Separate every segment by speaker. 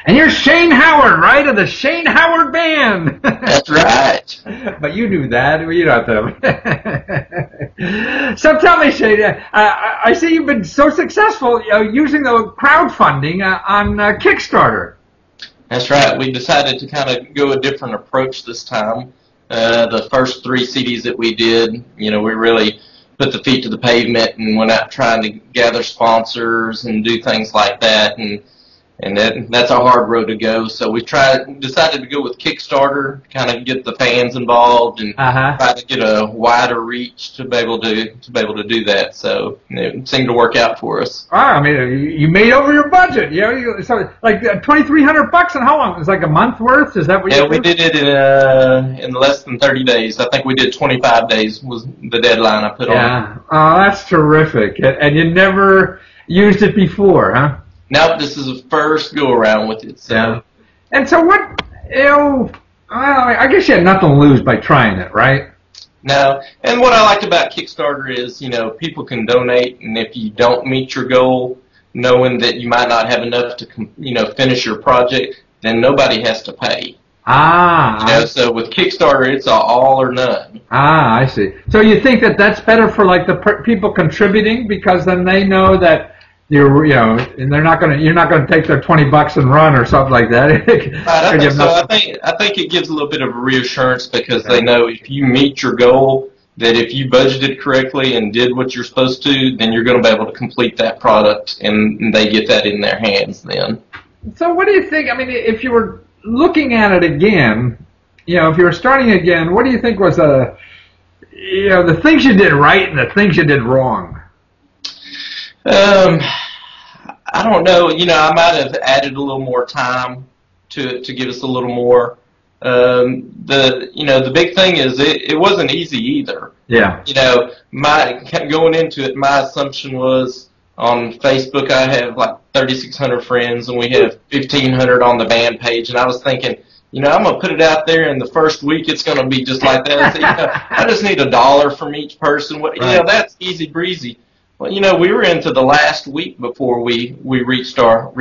Speaker 1: And you're Shane Howard, right? Of the Shane Howard Band.
Speaker 2: That's right.
Speaker 1: But you do that. You don't have to. So tell me, Shane, I see you've been so successful using the crowdfunding on Kickstarter.
Speaker 2: That's right. We decided to kind of go a different approach this time. The first 3 CDs that we did, we really put the feet to the pavement and went out trying to gather sponsors and do things like that. And that's a hard road to go. So we decided to go with Kickstarter, kind of get the fans involved and try to get a wider reach to be able to do that. So it seemed to work out for us.
Speaker 1: I mean, you made over your budget. So like $2,300, and how long? It was like a month worth. Is that what?
Speaker 2: Yeah, we did it in less than 30 days. I think we did 25 days was the deadline I put on.
Speaker 1: Yeah. Oh, that's terrific. And you never used it before, huh?
Speaker 2: Nope, this is the first go around with it. So.
Speaker 1: Yeah. And so what? I guess you had nothing to lose by trying it, right?
Speaker 2: No. And what I liked about Kickstarter is, people can donate, and if you don't meet your goal, knowing that you might not have enough to, finish your project, then nobody has to pay. So with Kickstarter, it's all or none.
Speaker 1: I see. So you think that that's better for like the people contributing, because then they know that and you're not going to take their $20 and run or something like that.
Speaker 2: I think it gives a little bit of reassurance, because they know if you meet your goal, that if you budgeted correctly and did what you're supposed to, then you're going to be able to complete that product, and they get that in their hands then.
Speaker 1: So what do you think? I mean, if you were looking at it again, if you were starting again, what do you think was the things you did right and the things you did wrong?
Speaker 2: I don't know. I might have added a little more time to give us a little more. The big thing is it wasn't easy either.
Speaker 1: Yeah.
Speaker 2: Going into it, my assumption was on Facebook I have like 3,600 friends and we have 1,500 on the band page, and I was thinking, I'm going to put it out there, and the first week it's going to be just like that. So, I just need $1 from each person. That's easy breezy. Well, we were into the last week before we reached our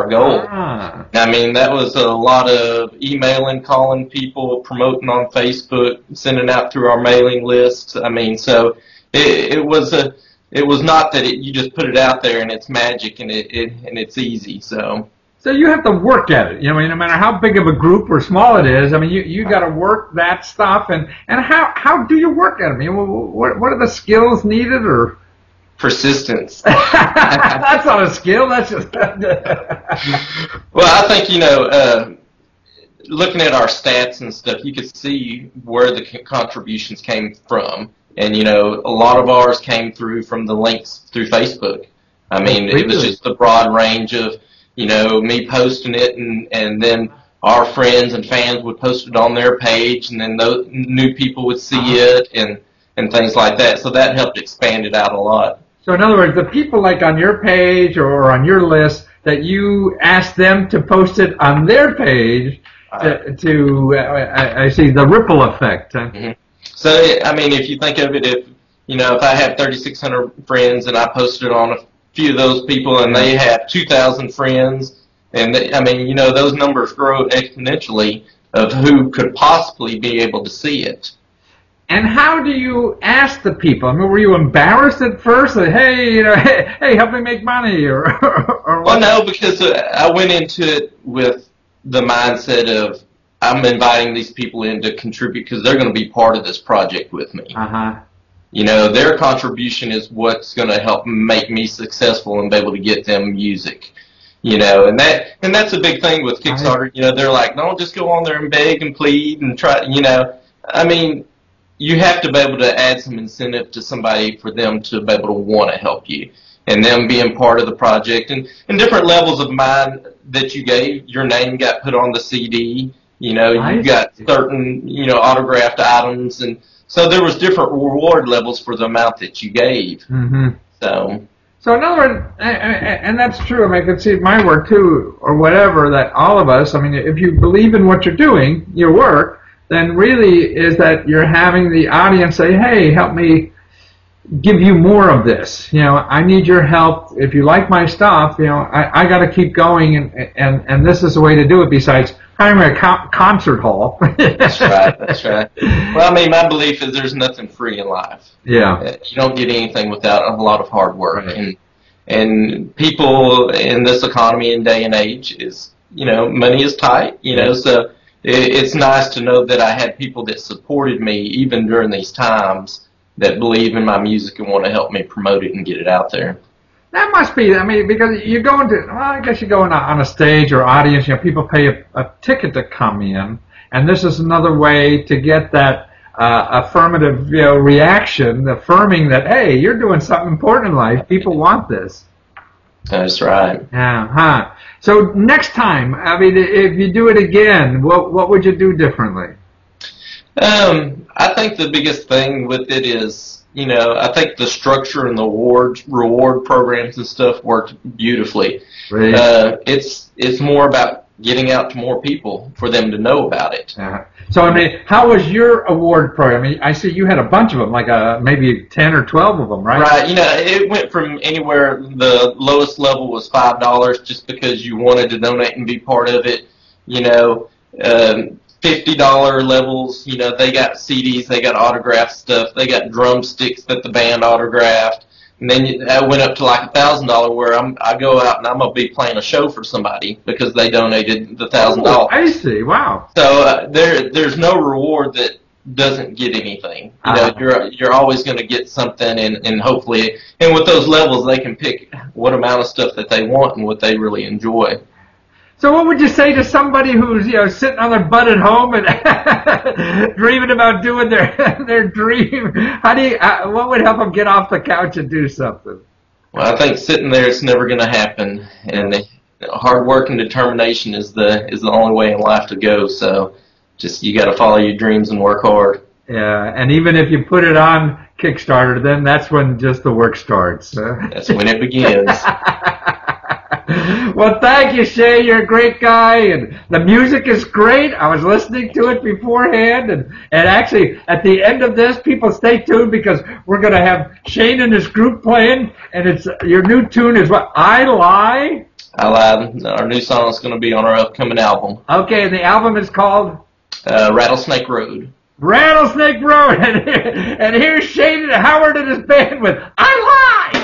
Speaker 2: goal. I mean, that was a lot of emailing, calling people, promoting on Facebook, sending out through our mailing lists. I mean, so it was not that you just put it out there and it's magic and it's easy. So you have to work at it. No matter how big of a group or small it is. I mean, you got to work that stuff. And how do you work at it? I mean, what are the skills needed or? Persistence.
Speaker 1: That's not a skill. That's just.
Speaker 2: Well, I think looking at our stats and stuff, you could see where the contributions came from, and a lot of ours came from the links through Facebook. I mean, it was just the broad range of me posting it, and then our friends and fans would post it on their page, and then those new people would see it and things like that. So that helped expand it out a lot.
Speaker 1: So in other words, the people like on your page or on your list that you ask them to post it on their page I see the ripple effect. Huh?
Speaker 2: Mm-hmm. So, I mean, if you think of it, if I have 3,600 friends and I post it on a few of those people and they have 2,000 friends, and those numbers grow exponentially of who could possibly be able to see it.
Speaker 1: And how do you ask the people? I mean, were you embarrassed at first? That, hey, hey, help me make money, or what?
Speaker 2: Well, no, because I went into it with the mindset of I'm inviting these people in to contribute because they're going to be part of this project with me. Their contribution is what's going to help make me successful and be able to get them music. And that's a big thing with Kickstarter. They're like, don't just go on there and beg and plead and try. I mean. You have to be able to add some incentive to somebody for them to be able to want to help you, and them being part of the project. And different levels of mine that you gave, your name got put on the CD. You got certain autographed items, and so there was different reward levels for the amount that you gave.
Speaker 1: Mm-hmm.
Speaker 2: So
Speaker 1: in other words, and that's true. I mean, I can see my work too, or whatever. That all of us. I mean, if you believe in what you're doing, your work. Then really is that you're having the audience say, hey, help me give you more of this. I need your help. If you like my stuff, I got to keep going, and this is the way to do it. Besides hiring a concert hall.
Speaker 2: That's right. That's right. Well, I mean, my belief is there's nothing free in life.
Speaker 1: Yeah.
Speaker 2: You don't get anything without a lot of hard work,
Speaker 1: right.
Speaker 2: and people in this economy and day and age is, money is tight. So it's nice to know that I had people that supported me even during these times, that believe in my music and want to help me promote it and get it out there.
Speaker 1: That must be, because you go into, I guess you go on a stage or audience, people pay a ticket to come in, and this is another way to get that affirmative, reaction, affirming that, hey, you're doing something important in life. People want this.
Speaker 2: That's right.
Speaker 1: Yeah, So next time, if you do it again, what would you do differently?
Speaker 2: I think the biggest thing with it is, I think the structure and the reward programs and stuff worked beautifully.
Speaker 1: Right.
Speaker 2: It's more about getting out to more people for them to know about it.
Speaker 1: So, how was your award program? I see you had a bunch of them, like maybe 10 or 12 of them, right?
Speaker 2: Right. It went from anywhere. The lowest level was $5 just because you wanted to donate and be part of it. $50 levels, they got CDs, they got autographed stuff, they got drumsticks that the band autographed, and then I went up to like $1,000 where I go out and I'm gonna be playing a show for somebody because they donated the $1,000.
Speaker 1: Oh, I see. Wow.
Speaker 2: So there's no reward that doesn't get anything. You're always going to get something, and hopefully, and with those levels, they can pick what amount of stuff that they want and what they really enjoy.
Speaker 1: So what would you say to somebody who's sitting on their butt at home and dreaming about doing their dream? What would help them get off the couch and do something?
Speaker 2: Well, I think sitting there, it's never going to happen, and hard work and determination is the only way in life to go. So just you got to follow your dreams and work hard.
Speaker 1: Yeah, and even if you put it on Kickstarter, then that's when just the work starts.
Speaker 2: That's when it begins.
Speaker 1: Well, thank you, Shay. You're a great guy, and the music is great. I was listening to it beforehand, and actually, at the end of this, people stay tuned because we're going to have Shane and his group playing, and it's your new tune is what? I Lie?
Speaker 2: I Lie. Our new song is going to be on our upcoming album.
Speaker 1: Okay, and the album is called?
Speaker 2: Rattlesnake Road.
Speaker 1: Rattlesnake Road, and here's Shane Howard and his band with I Lie!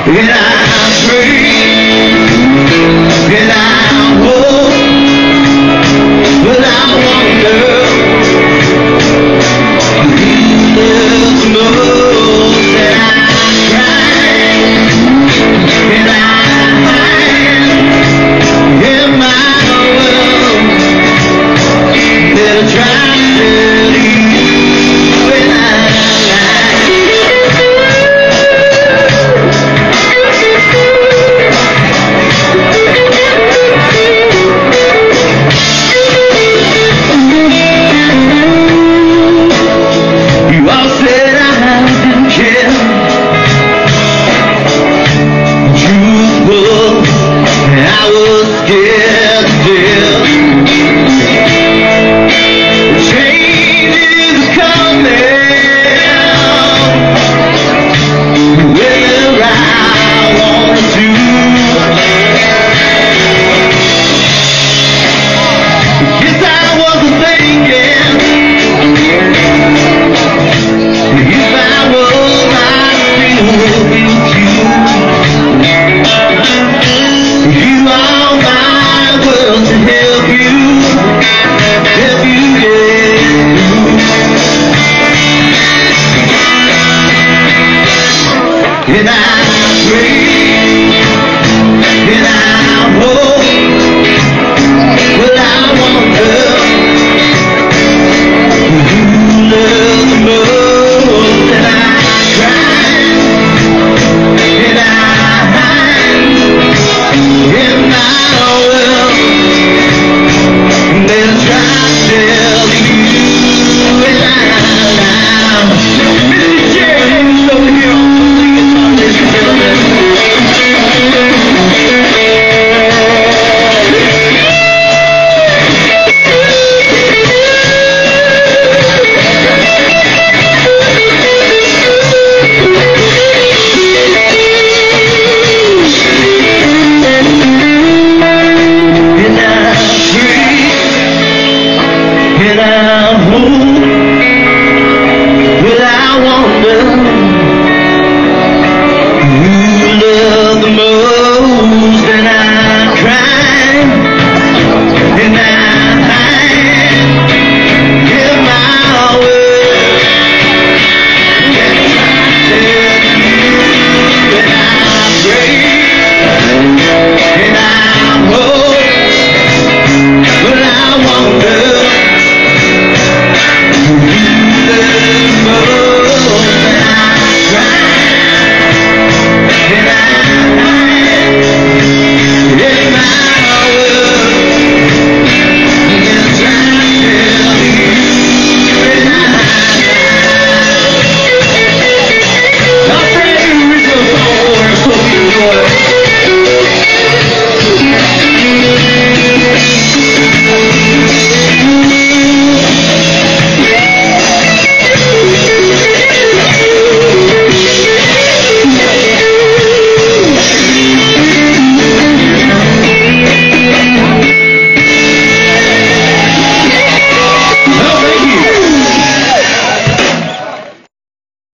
Speaker 3: And I pray, and I